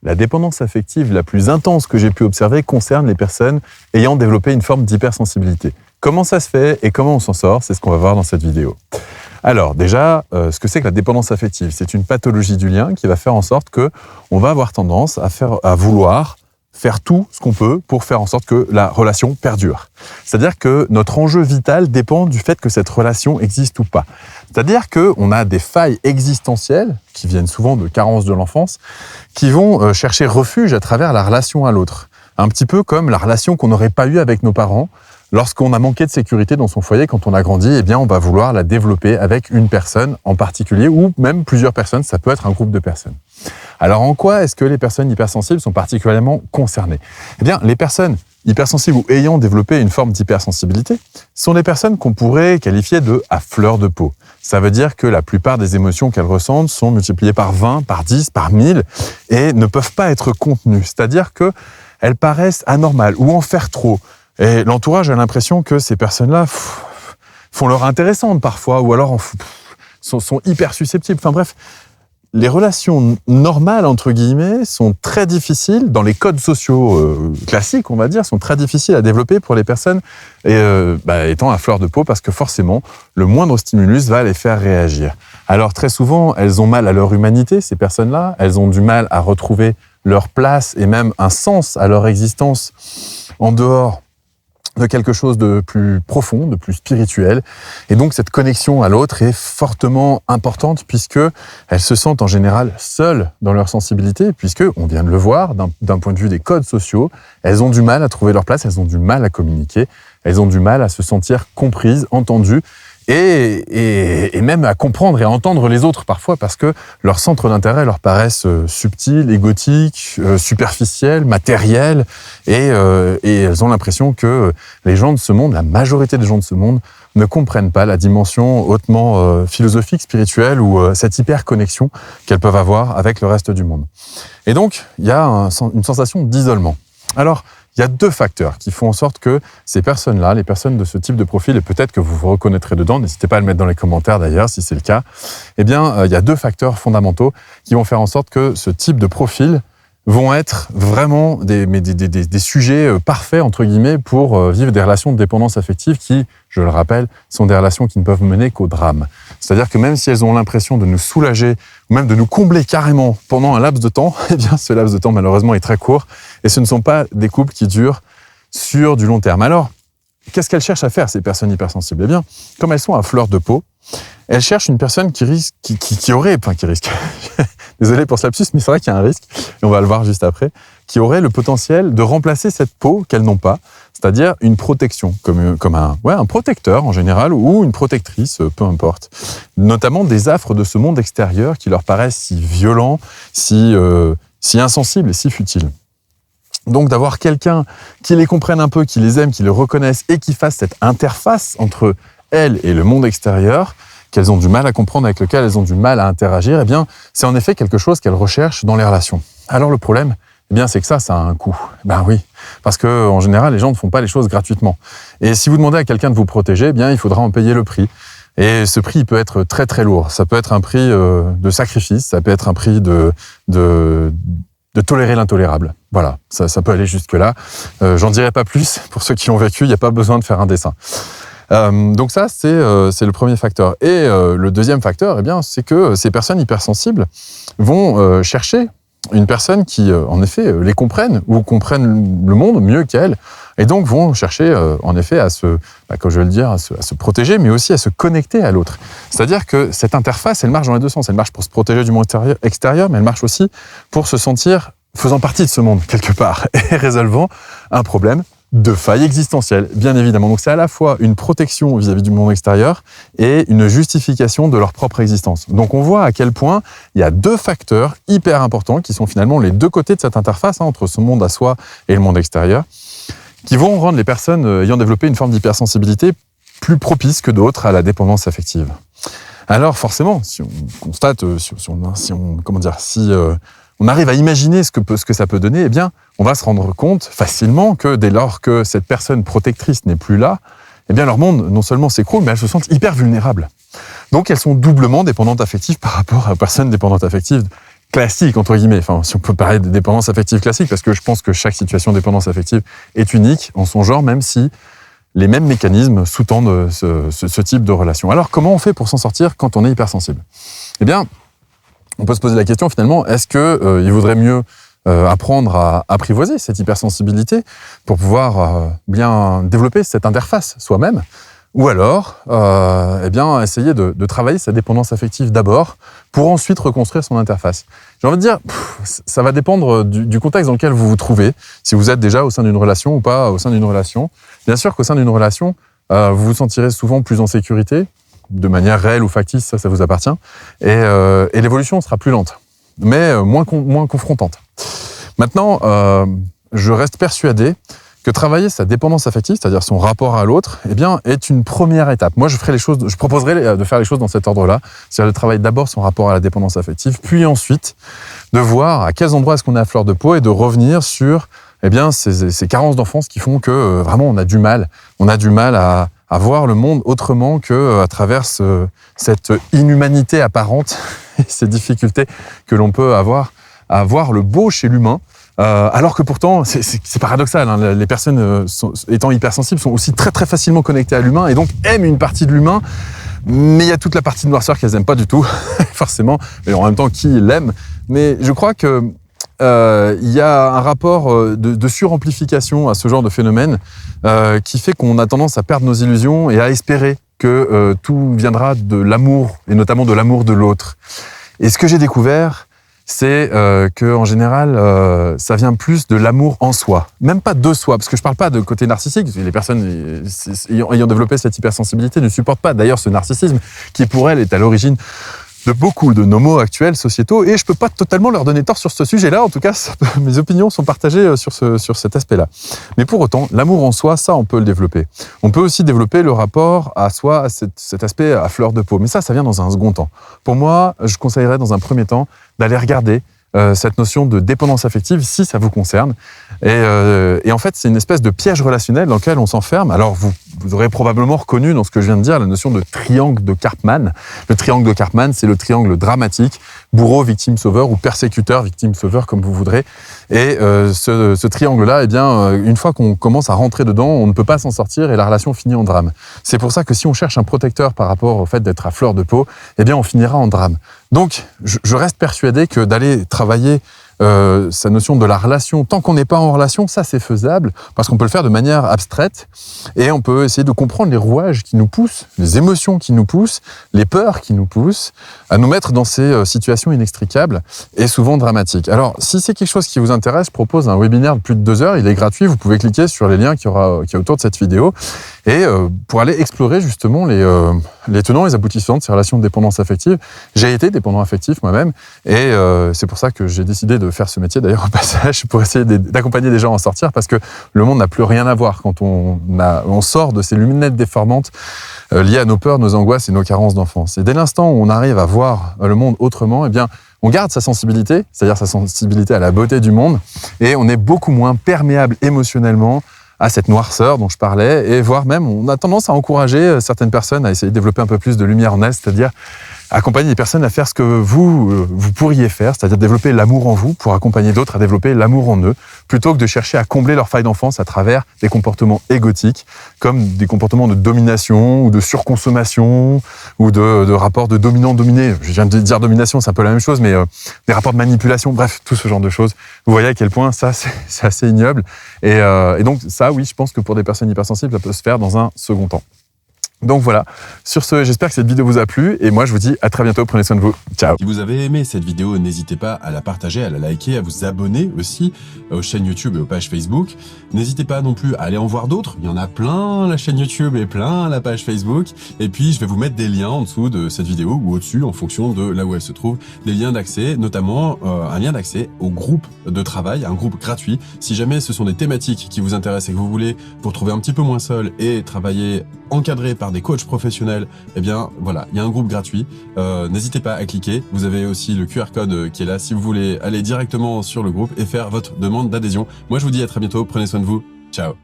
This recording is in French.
La dépendance affective la plus intense que j'ai pu observer concerne les personnes ayant développé une forme d'hypersensibilité. Comment ça se fait et comment on s'en sort, c'est ce qu'on va voir dans cette vidéo. Alors déjà, ce que c'est que la dépendance affective, c'est une pathologie du lien qui va faire en sorte qu'on va avoir tendance à vouloir faire tout ce qu'on peut pour faire en sorte que la relation perdure. C'est-à-dire que notre enjeu vital dépend du fait que cette relation existe ou pas. C'est-à-dire qu'on a des failles existentielles, qui viennent souvent de carences de l'enfance, qui vont chercher refuge à travers la relation à l'autre. Un petit peu comme la relation qu'on n'aurait pas eue avec nos parents. Lorsqu'on a manqué de sécurité dans son foyer quand on a grandi, eh bien, on va vouloir la développer avec une personne en particulier ou même plusieurs personnes, ça peut être un groupe de personnes. Alors, en quoi est-ce que les personnes hypersensibles sont particulièrement concernées ? Eh bien, les personnes hypersensibles ou ayant développé une forme d'hypersensibilité sont des personnes qu'on pourrait qualifier de « à fleur de peau ». Ça veut dire que la plupart des émotions qu'elles ressentent sont multipliées par 20, par 10, par 1000 et ne peuvent pas être contenues. C'est-à-dire qu'elles paraissent anormales ou en faire trop. Et l'entourage a l'impression que ces personnes-là font leur intéressante parfois, ou alors sont hyper susceptibles. Enfin bref, les relations normales, entre guillemets, sont très difficiles, dans les codes sociaux classiques, on va dire, sont très difficiles à développer pour les personnes étant à fleur de peau, parce que forcément, le moindre stimulus va les faire réagir. Alors très souvent, elles ont mal à leur humanité, ces personnes-là, elles ont du mal à retrouver leur place et même un sens à leur existence en dehors de quelque chose de plus profond, de plus spirituel. Et donc, cette connexion à l'autre est fortement importante puisque elles se sentent en général seules dans leur sensibilité, puisque, on vient de le voir, d'un point de vue des codes sociaux, elles ont du mal à trouver leur place, elles ont du mal à communiquer, elles ont du mal à se sentir comprises, entendues, et même à comprendre et à entendre les autres parfois parce que leurs centres d'intérêt leur paraissent subtils, égotiques, superficiels, matériels et elles ont l'impression que les gens de ce monde, la majorité des gens de ce monde, ne comprennent pas la dimension hautement philosophique, spirituelle ou cette hyper-connexion qu'elles peuvent avoir avec le reste du monde. Et donc, il y a une sensation d'isolement. Alors, il y a deux facteurs qui font en sorte que ces personnes-là, les personnes de ce type de profil, et peut-être que vous vous reconnaîtrez dedans, n'hésitez pas à le mettre dans les commentaires d'ailleurs si c'est le cas, eh bien, il y a deux facteurs fondamentaux qui vont faire en sorte que ce type de profil vont être vraiment des sujets parfaits, entre guillemets, pour vivre des relations de dépendance affective qui, je le rappelle, sont des relations qui ne peuvent mener qu'au drame. C'est-à-dire que même si elles ont l'impression de nous soulager, ou même de nous combler carrément pendant un laps de temps, eh bien, ce laps de temps, malheureusement, est très court, et ce ne sont pas des couples qui durent sur du long terme. Alors, qu'est-ce qu'elles cherchent à faire, ces personnes hypersensibles ? Eh bien, comme elles sont à fleur de peau, elles cherchent une personne qui risque. Désolé pour ce lapsus, mais c'est vrai qu'il y a un risque, et on va le voir juste après, qui aurait le potentiel de remplacer cette peau qu'elles n'ont pas, c'est-à-dire une protection, comme un protecteur en général, ou une protectrice, peu importe. Notamment des affres de ce monde extérieur qui leur paraissent si violents, si insensibles et si futiles. Donc d'avoir quelqu'un qui les comprenne un peu, qui les aime, qui les reconnaisse et qui fasse cette interface entre elles et le monde extérieur, qu'elles ont du mal à comprendre, avec lequel elles ont du mal à interagir, eh bien, c'est en effet quelque chose qu'elles recherchent dans les relations. Alors le problème, eh bien, c'est que ça a un coût. Ben oui, parce que en général, les gens ne font pas les choses gratuitement. Et si vous demandez à quelqu'un de vous protéger, eh bien, il faudra en payer le prix. Et ce prix, il peut être très très lourd. Ça peut être un prix de sacrifice, ça peut être un prix de tolérer l'intolérable. Voilà, ça peut aller jusque-là. J'en dirai pas plus. Pour ceux qui l'ont vécu, il n'y a pas besoin de faire un dessin. Donc ça, c'est le premier facteur. Et le deuxième facteur, eh bien, c'est que ces personnes hypersensibles vont chercher une personne qui, en effet, les comprenne ou comprenne le monde mieux qu'elles, et donc vont chercher, en effet, comme je vais le dire, à se protéger, mais aussi à se connecter à l'autre. C'est-à-dire que cette interface, elle marche dans les deux sens. Elle marche pour se protéger du monde extérieur, mais elle marche aussi pour se sentir faisant partie de ce monde, quelque part, et résolvant un problème de faille existentielle, bien évidemment. Donc c'est à la fois une protection vis-à-vis du monde extérieur et une justification de leur propre existence. Donc on voit à quel point il y a deux facteurs hyper importants qui sont finalement les deux côtés de cette interface entre ce monde à soi et le monde extérieur, qui vont rendre les personnes ayant développé une forme d'hypersensibilité plus propices que d'autres à la dépendance affective. Alors forcément, si on constate, si on arrive à imaginer ce que ça peut donner, eh bien, on va se rendre compte facilement que dès lors que cette personne protectrice n'est plus là, eh bien, leur monde non seulement s'écroule, mais elles se sentent hyper vulnérables. Donc, elles sont doublement dépendantes affectives par rapport à personnes dépendantes affectives classique, entre guillemets, enfin, si on peut parler de dépendance affective classique, parce que je pense que chaque situation de dépendance affective est unique en son genre, même si les mêmes mécanismes sous-tendent ce type de relation. Alors, comment on fait pour s'en sortir quand on est hypersensible? Eh bien, on peut se poser la question, finalement, est-ce qu'il vaudrait mieux apprendre à apprivoiser cette hypersensibilité pour pouvoir bien développer cette interface soi-même, ou alors eh bien, essayer de travailler sa dépendance affective d'abord pour ensuite reconstruire son interface. J'ai envie de dire, ça va dépendre du contexte dans lequel vous vous trouvez, si vous êtes déjà au sein d'une relation ou pas au sein d'une relation. Bien sûr qu'au sein d'une relation, vous vous sentirez souvent plus en sécurité, de manière réelle ou factice, ça vous appartient, et l'évolution sera plus lente, mais moins confrontante. Maintenant, je reste persuadé que travailler sa dépendance affective, c'est-à-dire son rapport à l'autre, eh bien, est une première étape. Moi, je proposerais de faire les choses dans cet ordre-là, c'est-à-dire de travailler d'abord son rapport à la dépendance affective, puis ensuite de voir à quels endroits est-ce qu'on est à fleur de peau et de revenir sur eh bien, ces carences d'enfance qui font que vraiment on a du mal à voir le monde autrement qu'à travers cette inhumanité apparente et ces difficultés que l'on peut avoir à voir le beau chez l'humain. Alors que pourtant, c'est paradoxal, hein, les personnes étant hypersensibles sont aussi très très facilement connectées à l'humain et donc aiment une partie de l'humain, mais il y a toute la partie de noirceur qu'elles n'aiment pas du tout, forcément, et en même temps qui l'aime. Mais je crois que il y a un rapport de suramplification à ce genre de phénomène qui fait qu'on a tendance à perdre nos illusions et à espérer que tout viendra de l'amour, et notamment de l'amour de l'autre. Et ce que j'ai découvert, c'est qu'en général, ça vient plus de l'amour en soi. Même pas de soi, parce que je parle pas de côté narcissique. Les personnes ayant développé cette hypersensibilité ne supportent pas d'ailleurs ce narcissisme qui, pour elles, est à l'origine de beaucoup de nos maux actuels sociétaux, et je peux pas totalement leur donner tort sur ce sujet-là. En tout cas, mes opinions sont partagées sur cet aspect-là. Mais pour autant, l'amour en soi, ça, on peut le développer. On peut aussi développer le rapport à soi, à cet aspect à fleur de peau. Mais ça vient dans un second temps. Pour moi, je conseillerais dans un premier temps d'aller regarder cette notion de dépendance affective si ça vous concerne. Et en fait, c'est une espèce de piège relationnel dans lequel on s'enferme. Alors, vous aurez probablement reconnu dans ce que je viens de dire la notion de triangle de Karpman. Le triangle de Karpman, c'est le triangle dramatique, bourreau, victime, sauveur, ou persécuteur, victime, sauveur, comme vous voudrez. Et ce triangle-là, eh bien, une fois qu'on commence à rentrer dedans, on ne peut pas s'en sortir et la relation finit en drame. C'est pour ça que si on cherche un protecteur par rapport au fait d'être à fleur de peau, eh bien, on finira en drame. Donc, je reste persuadé que d'aller travailler sa notion de la relation, tant qu'on n'est pas en relation, ça c'est faisable, parce qu'on peut le faire de manière abstraite, et on peut essayer de comprendre les rouages qui nous poussent, les émotions qui nous poussent, les peurs qui nous poussent, à nous mettre dans ces situations inextricables et souvent dramatiques. Alors, si c'est quelque chose qui vous intéresse, je propose un webinaire de plus de 2 heures, il est gratuit, vous pouvez cliquer sur les liens qu'il y a autour de cette vidéo, et pour aller explorer justement les tenants et les aboutissants de ces relations de dépendance affective. J'ai été dépendant affectif moi-même, et c'est pour ça que j'ai décidé de faire ce métier, d'ailleurs, au passage, pour essayer d'accompagner des gens à en sortir, parce que le monde n'a plus rien à voir quand on sort de ces lunettes déformantes liées à nos peurs, nos angoisses et nos carences d'enfance. Et dès l'instant où on arrive à voir le monde autrement, eh bien, on garde sa sensibilité, c'est-à-dire sa sensibilité à la beauté du monde, et on est beaucoup moins perméable émotionnellement à cette noirceur dont je parlais, et voire même, on a tendance à encourager certaines personnes à essayer de développer un peu plus de lumière en elles, c'est-à-dire accompagner les personnes à faire ce que vous pourriez faire, c'est-à-dire développer l'amour en vous pour accompagner d'autres à développer l'amour en eux, plutôt que de chercher à combler leurs failles d'enfance à travers des comportements égotiques, comme des comportements de domination ou de surconsommation ou de rapports de dominant-dominé. Je viens de dire domination, c'est un peu la même chose, mais des rapports de manipulation, bref, tout ce genre de choses. Vous voyez à quel point ça, c'est assez ignoble. Et donc ça, oui, je pense que pour des personnes hypersensibles, ça peut se faire dans un second temps. Donc voilà, sur ce, j'espère que cette vidéo vous a plu, et moi je vous dis à très bientôt, prenez soin de vous, ciao. Si vous avez aimé cette vidéo, n'hésitez pas à la partager, à la liker, à vous abonner aussi aux chaînes YouTube et aux pages Facebook. N'hésitez pas non plus à aller en voir d'autres, il y en a plein la chaîne YouTube et plein la page Facebook, et puis je vais vous mettre des liens en dessous de cette vidéo ou au-dessus en fonction de là où elle se trouve, des liens d'accès, notamment un lien d'accès au groupe de travail, un groupe gratuit. Si jamais ce sont des thématiques qui vous intéressent et que vous voulez vous retrouver un petit peu moins seul et travailler encadré par des coachs professionnels, eh bien voilà, il y a un groupe gratuit. N'hésitez pas à cliquer. Vous avez aussi le QR code qui est là si vous voulez aller directement sur le groupe et faire votre demande d'adhésion. Moi je vous dis à très bientôt, prenez soin de vous, ciao.